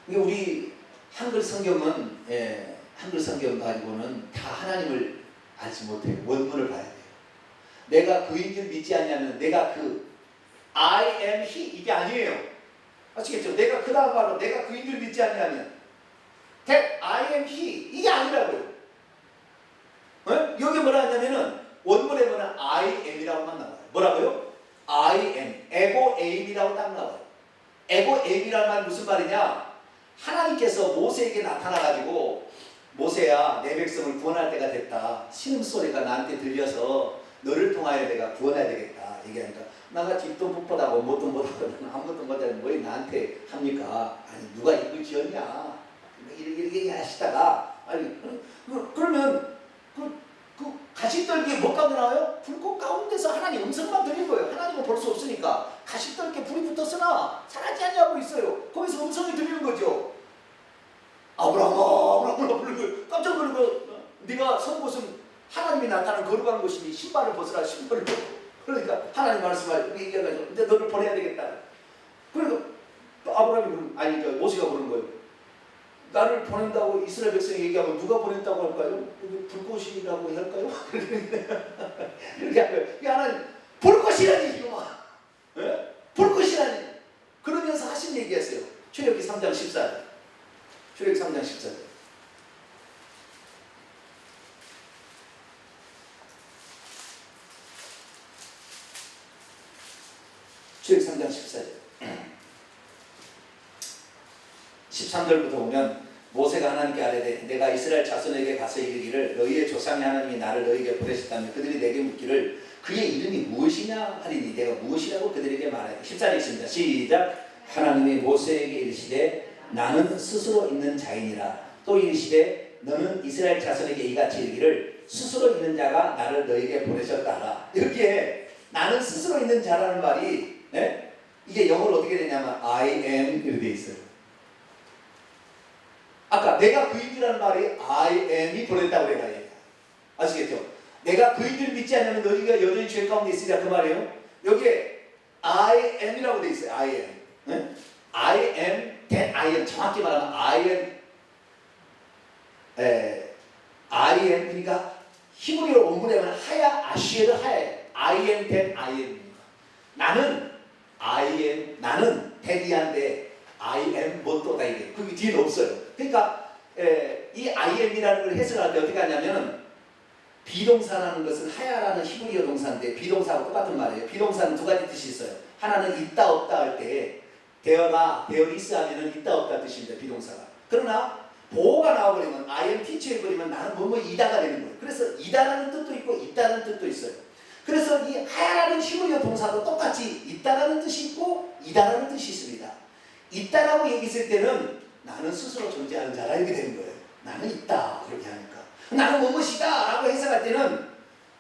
우리 한글 성경은 한글 성경 가지고는 다 하나님을 알지 못해요. 원문을 봐야 돼요. 내가 그인 줄 믿지 않냐면 내가 그 I am he 이게 아니에요. 아시겠죠? 내가 그 다음 말로 내가 그인 줄 믿지 않냐면 that I am he 이게 아니라고요. 여기 뭐라 하냐면은 원문에 보면 I am이라고만 나와요. 뭐라고요? I am 에고 am이라고 딱 나와요. 에고 am이란 말 무슨 말이냐? 하나님께서 모세에게 나타나가지고 모세야 내 백성을 구원할 때가 됐다. 신음소리가 나한테 들려서 너를 통하여 내가 구원해야 되겠다. 얘기하니까 나가 집도 못 보다고 뭣도 못하고 아무것도 못하고 뭐 나한테 합니까? 아니 누가 이걸 지었냐? 이렇게 하시다가 아니 그러면 그 가시떨기에 뭐 가운데 나와요? 불꽃 가운데서 하나님 음성만 들린 거예요. 하나님은 볼 수 없으니까 가시떨기에 불이 붙었으나 사라지지 않냐고 있어요. 거기서 음성이 들리는 거죠. 아브라함아 부르는 거예요. 깜짝 놀라고 네가 선 곳은 하나님이 나타나는 거룩한 곳이니 신발을 벗으라. 신발을 벗고 그러니까 하나님 말씀을 얘기해가지고 근데 너를 보내야 되겠다. 그러니까 아브라함이 아니 모세가 그런 거예요. 나를 보낸다고 이스라엘 백성이 얘기하면 누가 보냈다고 할까요? 불꽃이라고 할까요? 이렇게 할 거예요. 하나님 불꽃이라니 이놈아. 불꽃이라니. 그러면서 하신 얘기였어요. 출애굽기 3장 14절. 출애굽기 3장 14절. 출애굽기 3장 14절. 13절부터 보면 모세가 하나님께 아뢰되 내가 이스라엘 자손에게 가서 이르기를 너희의 조상의 하나님이 나를 너희에게 보내셨다면 그들이 내게 묻기를 그의 이름이 무엇이냐 하리니 내가 무엇이라고 그들에게 말하되 14절 있습니다. 시작. 하나님이 모세에게 이르시되 나는 스스로 있는 자이니라. 또 이르시되 너는 이스라엘 자손에게 이같이 이르기를 스스로 있는 자가 나를 너희에게 보내셨다라. 이렇게 나는 스스로 있는 자라는 말이 이게 영어로 어떻게 되냐면 I am 이렇게 돼 있어요. 아까 내가 그인이라는 말이 I am이 보냈다고 내가 얘기해요. 아시겠죠? 내가 그인을 믿지 않으면 너희가 여전히 죄 가운데 있으리라 그 말이에요. 여기에 I am이라고 돼 있어요. I am. 네? I am that I am. 정확히 말하면 I am I am 그러니까 히브리어 원문에 보면 하야 아시에르 하야예요. I am that I am. 나는 I am 나는 that이한데 I am 뭐또다 이게 그게 뒤에는 없어요. 그러니까 이 I am이라는 걸 해석할 때 어떻게 하냐면 비동사라는 것은 하야라는 히브리어 동사인데 비동사하고 똑같은 말이에요. 비동사는 두 가지 뜻이 있어요. 하나는 있다 없다 할 때 되어나 되어리스 하면은 있다 없다 뜻입니다. 비동사가. 그러나 보호가 나와버리면 I am teacher 해버리면 나는 뭐이다가 되는 거예요. 그래서 이다라는 뜻도 있고 있다는 뜻도 있어요. 그래서 이 하야라는 히브리어 동사도 똑같이 있다라는 뜻이 있고 이다라는 뜻이 있습니다. 있다라고 얘기했을 때는 나는 스스로 존재하는 자라 이렇게 되는 거예요. 나는 있다 그렇게 하니까 나는 무엇이다 라고 해석할 때는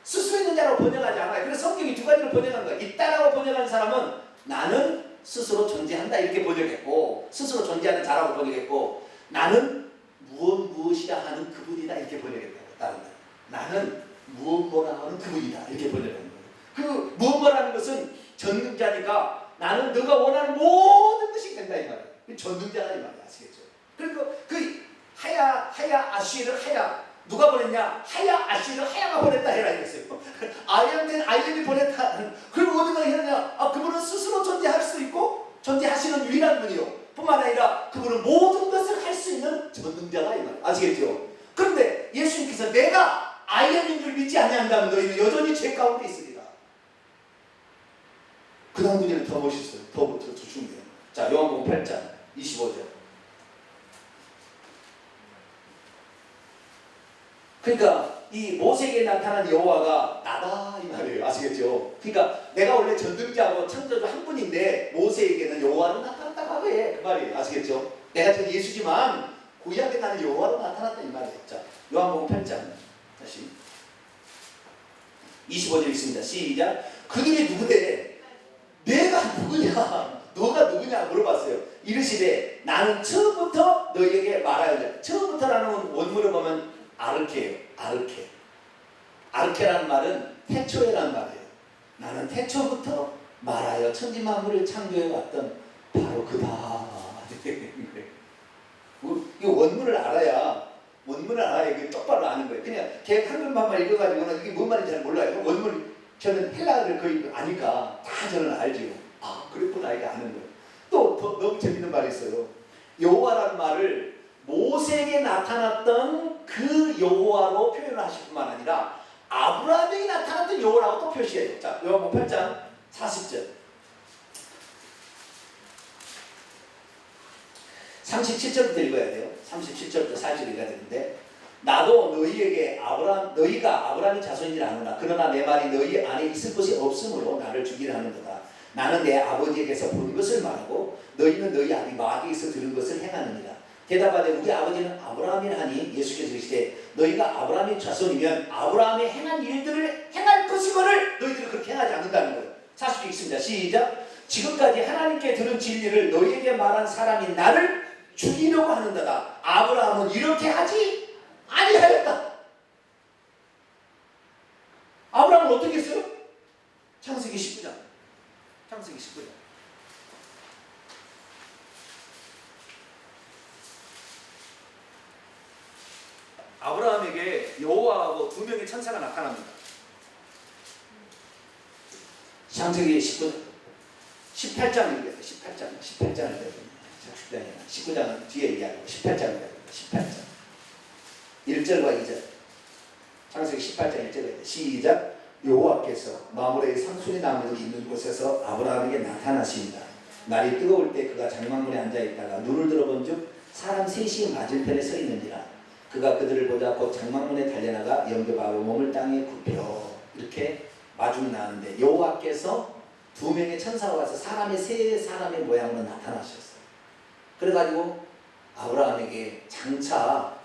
스스로 있는 자라고 번역하지 않아요. 그래서 성경이 두 가지로 번역한 거예요. 있다라고 번역하는 사람은 나는 스스로 존재한다 이렇게 번역했고 스스로 존재하는 자라고 번역했고 나는 무엇이다 하는 그분이다 이렇게 번역했다고 다른 나는 무엇 하는 그분이다 이렇게 번역한 거예요. 그 무엇이라는 것은 전능자니까 나는 너가 원하는 모든 것이 된다 이 말이에요. 전능자다 이 말이에요. 아시겠죠? 그러니까 그 하야 아쉬를 하야 누가 보냈냐? 하야 아쉬를 하야가 보냈다 해라 이랬어요. 아이언된 아이언이 보냈다. 그리고 어디가 했냐? 그분은 스스로 존재할 수 있고 존재하시는 유일한 분이요. 뿐만 아니라 그분은 모든 것을 할 수 있는 전능자다 이 말이에요. 아시겠죠? 그런데 예수님께서 내가 아이언인 줄 믿지 아니한다면 너희는 여전히 죄 가운데 있으리라. 그 다음 문제는 더 멋있어요. 더 중요해요. 자, 요한복음 8장 25절. 그러니까 이 모세에게 나타난 여호와가 나다 이 말이에요. 아시겠죠? 그러니까 내가 원래 전능자고 창조주 한 분인데 모세에게는 여호와는 나타났다고 해. 그 말이에요. 아시겠죠? 내가 저 예수지만 구약에 나는 여호와로 나타났다 이 말이에요. 자, 요한복음 8장 다시 25절 있습니다. 시작. 그들이 누구대? 내가 누구냐? 너가 누구냐? 물어봤어요. 이르시되 나는 처음부터 너희에게 말하였다. 처음부터라는 원문을 보면 아르케예요. 아르케. 아르케라는 말은 태초에라는 말이에요. 나는 태초부터 말하여 천지 만물을 창조해 왔던 바로 그다. 이 원문을 알아야 이게 똑바로 아는 거예요. 그냥 걔 한글만만 읽어가지고는 이게 뭔 말인지 잘 몰라요. 원문 저는 헬라어를 거의 아니까 다 저는 알지요. 아 그랬구나 이게 아는 거예요. 또 너무 재밌는 말이 있어요. 여호와라는 말을 모세에게 나타났던 그 여호와로 표현을 하실 뿐만 아니라 아브라함에게 나타났던 여호와라고 또 표시해요. 자, 요한복음 8장 40절 37절부터 읽어야 돼요. 37절부터 40절 읽어야 되는데 나도 너희에게 너희가 아브라함의 자손이라 하노라. 그러나 내 말이 너희 안에 있을 것이 없으므로 나를 죽이려 하는도다. 나는 내 아버지에게서 본 것을 말하고 너희는 너희 아비 마귀에서 들은 것을 행하느니라. 대답하되 우리 아버지는 아브라함이라 하니 예수께서 이르시되 너희가 아브라함의 자손이면 아브라함이 행한 일들을 행할 것이거늘 너희들은 그렇게 행하지 않는다는 거예요. 40절 있습니다. 시작. 지금까지 하나님께 들은 진리를 너희에게 말한 사람이 나를 죽이려고 하는도다. 아브라함은 이렇게 하지 아니하였다. 아브라함은 어떻게 했어요? 창세기 19장. 창세기 19장. 아브라함에게 여호와하고 두 명의 천사가 나타납니다. 창세기 19장 18장 읽어요. 18장을 읽어요. 19장은 뒤에 얘기하고 18장을 읽어요. 18장 1절과 2절. 창세기 18장 1절과 2절. 시작. 여호와께서 마므레의 상수리 나무들이 있는 곳에서 아브라함에게 나타나십니다. 날이 뜨거울 때 그가 장막문에 앉아있다가 눈을 들어본즉 사람 셋이 맞은편에 서 있느니라. 그가 그들을 보자 곧 장막문에 달려나가 영접하고 몸을 땅에 굽혀 이렇게 마중 나는데 여호와께서 두 명의 천사가 와서 세 사람의 모양으로 나타나셨어요. 그래가지고 아브라함에게 장차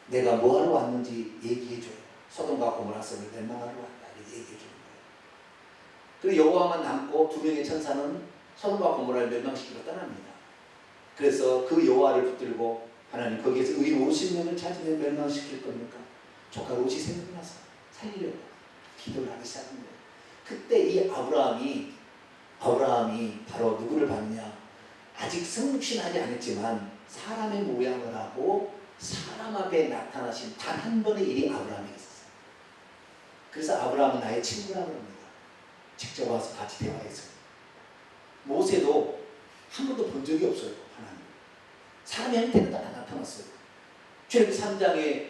내가 뭐하러 왔는지 얘기해줘요. 소돔과 고모라 성을 멸망하러 왔다 이렇게 얘기해주는 거예요. 그리고 여호와만 남고 두 명의 천사는 소돔과 고모라를 멸망시키고 떠납니다. 그래서 그 여호와를 붙들고 하나님 거기에서 의 50명을 찾으면 멸망시킬 겁니까? 조카 롯이 생각나서 살리려고 기도를 하기 시작한 거예요. 그때 이 아브라함이 바로 누구를 봤냐? 아직 성육신하지 않았지만 사람의 모양을 하고 사람 앞에 나타나신 단 한 번의 일이 아브라함에게 있었어요. 그래서 아브라함은 나의 친구라고 합니다. 직접 와서 같이 대화했어요. 모세도 한 번도 본 적이 없어요. 하나님 사람의 형태는 다 나타났어요. 출애굽기 3장에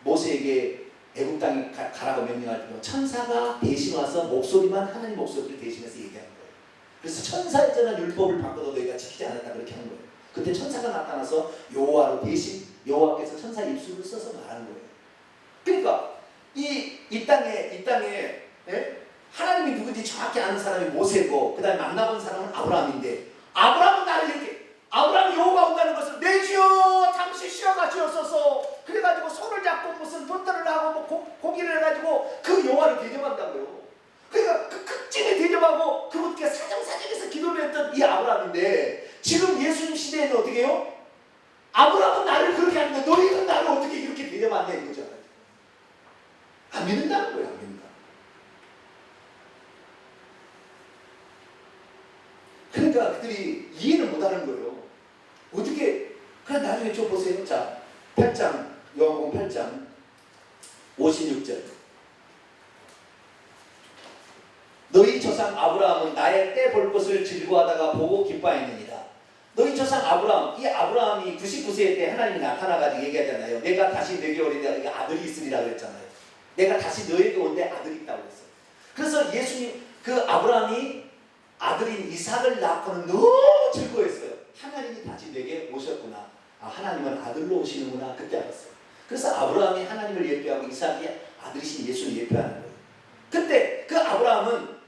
모세에게 애굽 땅에 가라고 명령할 때 천사가 대신 와서 목소리만 하나님 목소리를 대신해서 얘기하는 거예요. 그래서 천사에 전한 율법을 바꿔도 너희가 지키지 않았다 그렇게 하는 거예요. 그때 천사가 나타나서 여호와로 대신 여호와께서 천사 입술을 써서 말하는 거예요. 그러니까 이 땅에 하나님이 누군지 정확히 아는 사람이 모세고 그 다음에 만나본 사람은 아브라함인데 아브라함은 나를 이렇게 아브라함이 여호와 온다는 것을 내 주여 잠시 쉬어가시옵소서 그래가지고 손을 잡고 무슨 분들을 하고 뭐 고기를 해가지고 그 여호와를 대접한다고요. 그러니까 그 극진히 대접하고 그분께 사정사정해서 기도를 했던 이 아브라함인데 지금 예수님 시대에는 어떻게 해요? 아브라함은 나를 그렇게 하는데 너희는 나를 어떻게 이렇게 대접하냐 이거죠. 안 믿는다는 거예요. 안 믿는다. 그러니까 그들이 이해를 못하는 거예요. 어떻게 그래 나중에 좀 보세요. 자 8장 요한복음 8장 56절 너희 조상 아브라함은 나의 때 볼 것을 즐거워하다가 보고 기뻐하였느니라. 너희 조상 아브라함, 이 아브라함이 99세 때 하나님이 나타나가지고 얘기하잖아요. 내가 다시 너에게 오리되 아들이 있으리라 그랬잖아요. 내가 다시 너에게 온데 아들이 있다고 했어요. 그래서 예수님 그 아브라함이 아들인 이삭을 낳고는 너무 즐거워했어요. 하나님이 다시 내게 오셨구나. 아, 하나님은 아들로 오시는구나. 그때 알았어요. 그래서 아브라함이 하나님을 예표하고 이삭이 아들이신 예수를 예표하는 거예요. 그때 그 아브라함은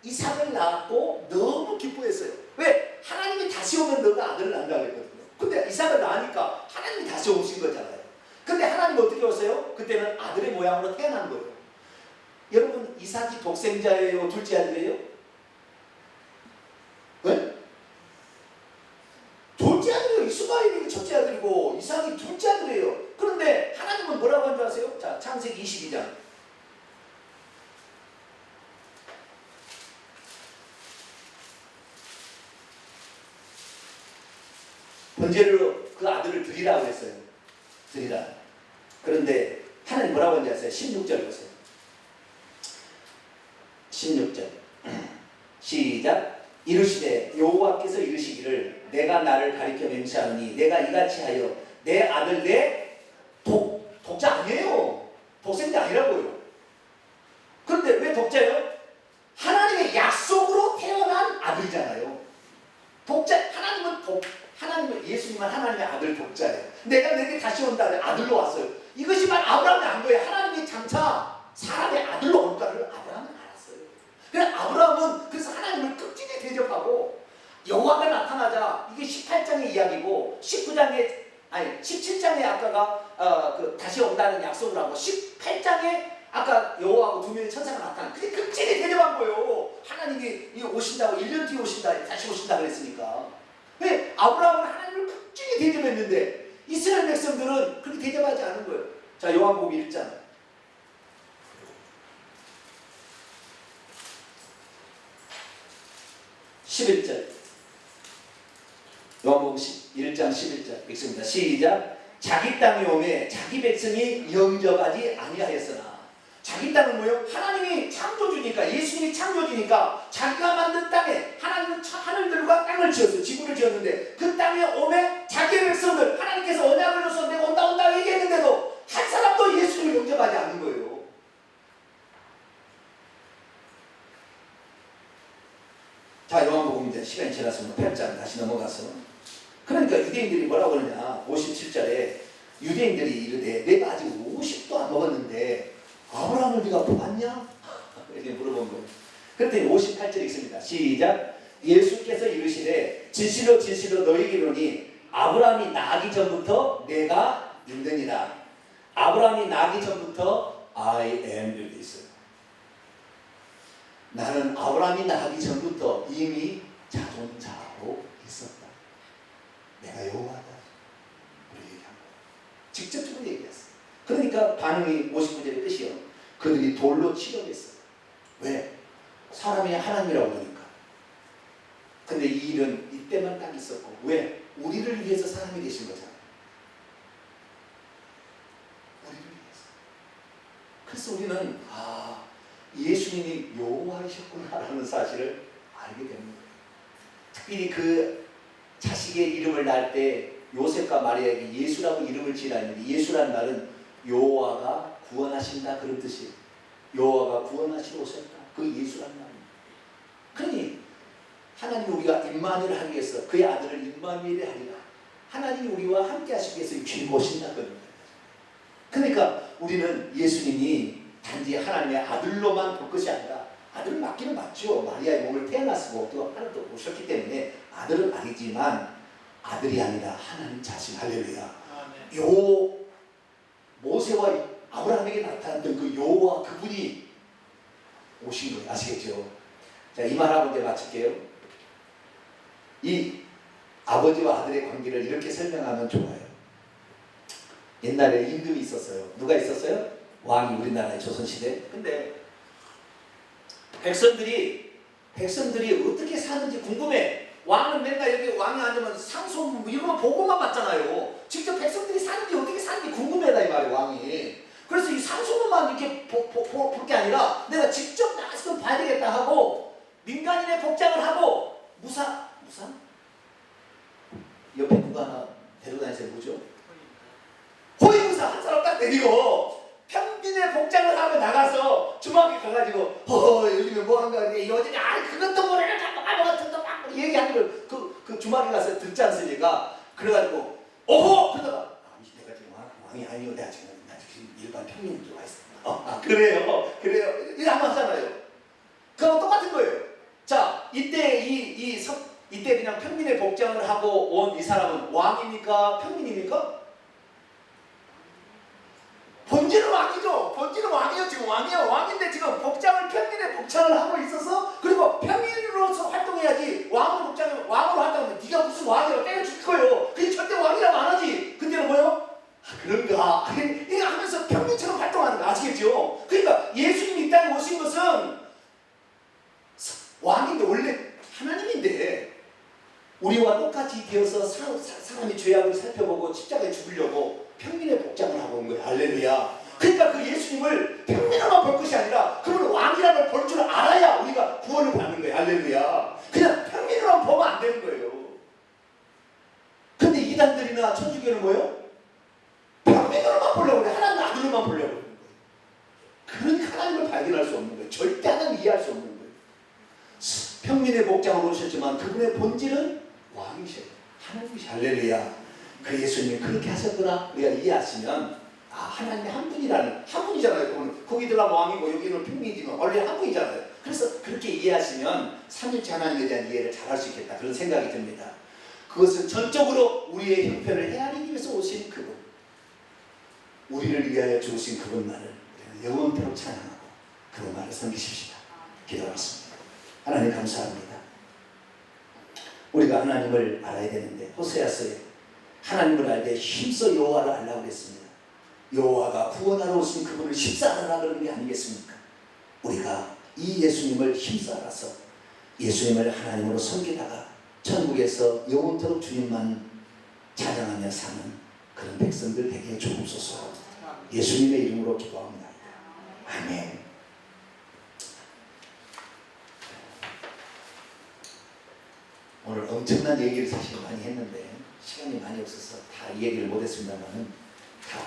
이삭을 낳았고 너무 기뻐했어요. 왜? 하나님이 다시 오면 너가 아들을 낳는다 그랬어요. 이삭을 낳으니까 하나님이 다시 오신 거잖아요. 근데 하나님이 어떻게 오세요? 그때는 아들의 모양으로 태어난 거예요. 여러분, 이삭이 독생자예요? 둘째 아들이에요? 네? 둘째 아들이에요. 이스마엘이 첫째 아들이고 이삭이 둘째 아들이에요. 그런데 하나님은 뭐라고 한 줄 아세요? 자, 창세기 22장. 번제로 그 아들을 드리라고 했어요. 드리라. 그런데 하나님 뭐라고 하는지 아세요? 16절 보세요. 16절 시작. 이르시되 여호와께서 이르시기를 내가 나를 가리켜 맹세하노니 내가 이같이 하여 내 아들 내 독자 아니에요. 독생자 아니라고요. 그런데 왜 독자예요? 하나님의 약속으로 태어난 아들이잖아요. 독자. 하나님은 예수님은 하나님의 아들 독자예요. 내가 내게 다시 온다 아들로 왔어요. 이것이 말 아브라함이 안 거예요. 하나님이 장차 사람의 아들로 올까를 아브라함은 알았어요. 그래서 아브라함은 그래서 하나님을 끝까지 대접하고 여호와가 나타나자 이게 18장의 이야기고 17장에 아까가 다시 온다는 약속을 하고 18장에 아까 여호와하고 두 명의 천사가 나타나. 그게 끝까지 대접한 거예요. 하나님이 오신다고 1년 뒤에 오신다 다시 오신다 그랬으니까. 왜? 아브라함은 하나님을 끝까지 대접했는데 이스라엘 백성들은 그렇게 대접하지 않은 거예요. 자, 요한복음 1장 11절. 요한복음 1장 11절 읽습니다. 시작. 자기 땅에 오매 자기 백성이 영접하지 아니하였으나. 자기 땅은 뭐예요? 하나님이 창조주니까, 예수님이 창조주니까 자기가 만든 땅에 하나님은 하늘들과 땅을 지었어요. 지구를 지었는데 그 땅에 오매 자기의 백성들, 하나님께서 언약을 줘서 내가 온다 얘기했는데도 한 사람도 예수님을 영접하지 않는 거예요. 자, 요한복음 이제 시간이 지나서 8장 다시 넘어가서, 그러니까 유대인들이 뭐라고 그러냐. 57절에 유대인들이 이르되 내가 아직 50도 안 먹었는데 아브라함을 네가 보았냐? 이렇게 물어본 거예요. 그랬더니 58절 있습니다. 시작. 예수께서 이르시되 진실로 진실로 너희에게 이르노니 아브라함이 나기 전부터 내가 있느니라. 아브라함이 나기 전부터 I am 이렇게 있어요. 나는 아브라함이 나기 전부터 이미 자존자로 있었다. 내가 여호와다. 우리 얘기한 거예요. 직접적으로 얘기했어요. 그러니까 반응이 59절의 끝이요. 그들이 돌로 치려겠어요. 왜? 사람이 하나님이라고 그러니까. 근데 이 일은 이때만 딱 있었고. 왜? 우리를 위해서 사람이 되신 거잖아요. 우리를 위해서. 그래서 우리는 예수님이 여호와이셨구나라는 사실을 알게 되는 거예요. 특별히 그 자식의 이름을 낳을 때 요셉과 마리아에게 예수라고 이름을 지으라 했는데, 예수라는 말은 여호와가 구원하신다 그런 뜻이에요. 여호와가 구원하시러 오셨다. 그 예수라는 말입니다. 그러니 하나님이 우리가 임마누엘을 하기 위해서 그의 아들을 임마누엘이 하리라. 하나님이 우리와 함께 하시기 위해서 주님 오신다 그런 거예요. 그러니까 우리는 예수님이 단지 하나님의 아들로만 볼 것이 아니라, 아들을 맞기는 맞죠. 마리아의 몸을 태어났고 또 하나도 오셨기 때문에 아들은 아니지만 아들이 아니라 하나님 자신. 할렐루야. 요 모세와 아브라함에게 나타났던 그 여호와, 그분이 오신 거예요. 아시겠죠? 자, 이 말하고 이제 마칠게요. 이 아버지와 아들의 관계를 이렇게 설명하면 좋아요. 옛날에 임금이 있었어요. 누가 있었어요? 왕이, 우리나라의 조선시대. 근데 백성들이 어떻게 사는지 궁금해. 왕은 맨날 여기 왕이 앉으면 상소문 이거만 보고만 봤잖아요. 직접 백성들이 사는지 어떻게 사는지 궁금해다 이 말이에요, 왕이. 그래서 이 상소문만 이렇게 볼 게 아니라 내가 직접 나가서 봐야 되겠다 하고 민간인의 복장을 하고 무사 옆에 누가 하나 데리고 다니세요. 뭐죠? 호위무사 한 사람 딱 데리고 평민의 복장을 하고 나가서 주막에 가가지고 요즘에 뭐한가 요즘에 그것도 모르는 아무것도 막 얘기하는 걸 그 주막에 가서 듣지 않습니까? 그래가지고 오호! 그러다가 내가 지금 왕이 아니요, 내가 지금 일반 평민인 줄 알았어. 그래요 이렇게 한번 하잖아요. 그거 똑같은 거예요. 자, 이때 이때 그냥 평민의 복장을 하고 온 이 사람은 왕입니까? 평민입니까? 본질은 왕이죠. 본질은 왕이에요. 지금 왕이에요. 왕인데 지금 복장을 평민의 복장을 하고 있어서, 그리고 평민으로서 활동해야지 왕으로 복장을 왕으로 한다면 네가 무슨 왕이라고 때려줄 거예요. 그게 절대 왕이라고 안 하지. 근데는 뭐요? 그런가? 이거 하면서 평민처럼 활동하는 거 아시겠죠? 그러니까 예수님이 이 땅에 오신 것은 왕인데, 원래 하나님인데 우리와 똑같이 되어서 사람이 죄악을 살펴보고 십자가에 죽으려고 평민의 복장을 하고 온 거예요. 할렐루야. 그러니까 그 예수님을 평민으로만 볼 것이 아니라 그분은 왕이라는 걸 볼 줄 알아야 우리가 구원을 받는 거예요. 할렐루야. 그냥 평민으로만 보면 안 되는 거예요. 근데 이단들이나 천주교는 뭐예요? 평민으로만 보려고 그래. 하나님 아들로만 보려고 그러는 거예요. 그러니까 하나님을 발견할 수 없는 거예요. 절대 하나님을 이해할 수 없는 거예요. 평민의 복장으로 오셨지만 그분의 본질은 왕이셔요. 하나님이셔. 할렐루야. 그 예수님이 그렇게 하셨구나 우리가 이해하시면, 아, 하나님이 한 분이라는, 한 분이잖아요. 그분은 거기 들어가면 왕이고 여기는 평민이지만 원래 한 분이잖아요. 그래서 그렇게 이해하시면 삼일체 하나님에 대한 이해를 잘할 수 있겠다, 그런 생각이 듭니다. 그것은 전적으로 우리의 형편을 헤아리기 위해서 오신 그분, 우리를 위하여 주신 그분만을 영원토록 찬양하고 그분만을 섬기십시다. 기도하겠습니다. 하나님 감사합니다. 우리가 하나님을 알아야 되는데, 호세아서에 하나님을 알 때 힘써 여호와를 알라고 그랬습니다. 여호와가 구원하러 오신 그분을 힘써 알아라 그러는 게 아니겠습니까? 우리가 이 예수님을 힘써 알아서 예수님을 하나님으로 섬기다가 천국에서 영원토록 주님만 찬양하며 사는 그런 백성들 되게 주옵소서. 예수님의 이름으로 기도합니다. 아멘. 오늘 엄청난 얘기를 사실 많이 했는데 시간이 많이 없어서 다 이 얘기를 못했습니다만은 다